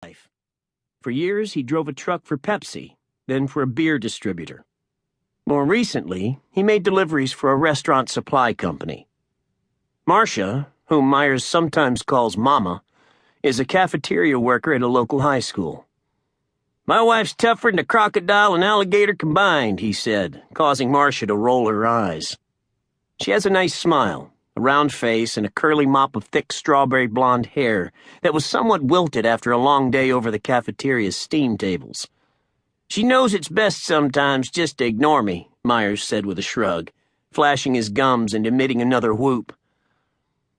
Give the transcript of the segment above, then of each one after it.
life. For years, he drove a truck for Pepsi, then for a beer distributor. More recently, he made deliveries for a restaurant supply company. Marcia, whom Myers sometimes calls Mama, is a cafeteria worker at a local high school. "My wife's tougher than a crocodile and alligator combined," he said, causing Marcia to roll her eyes. She has a nice smile, a round face, and a curly mop of thick strawberry blonde hair that was somewhat wilted after a long day over the cafeteria's steam tables. "She knows it's best sometimes just to ignore me," Myers said with a shrug, flashing his gums and emitting another whoop.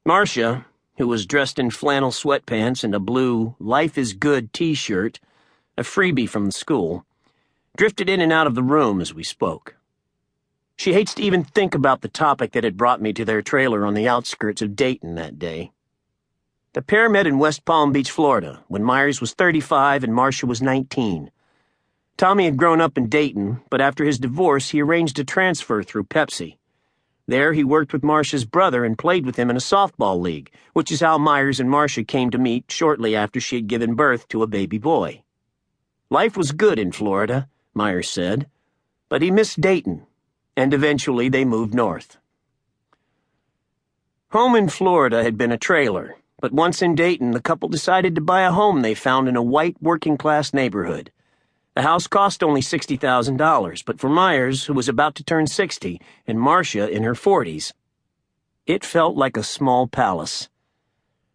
Marcia, who was dressed in flannel sweatpants and a blue Life is Good t-shirt, a freebie from the school, drifted in and out of the room as we spoke. She hates to even think about the topic that had brought me to their trailer on the outskirts of Dayton that day. The pair met in West Palm Beach, Florida, when Myers was 35 and Marcia was 19. Tommy had grown up in Dayton, but after his divorce, he arranged a transfer through Pepsi. There, he worked with Marcia's brother and played with him in a softball league, which is how Myers and Marcia came to meet shortly after she had given birth to a baby boy. Life was good in Florida, Myers said, but he missed Dayton, and eventually they moved north. Home in Florida had been a trailer, but once in Dayton, the couple decided to buy a home they found in a white working-class neighborhood. The house cost only $60,000, but for Myers, who was about to turn 60, and Marcia in her 40s, it felt like a small palace.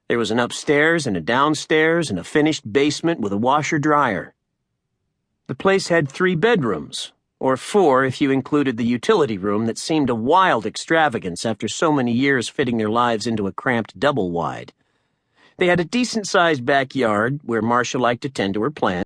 There was an upstairs and a downstairs and a finished basement with a washer-dryer. The place had 3 bedrooms, or 4 if you included the utility room that seemed a wild extravagance after so many years fitting their lives into a cramped double-wide. They had a decent-sized backyard where Marcia liked to tend to her plants.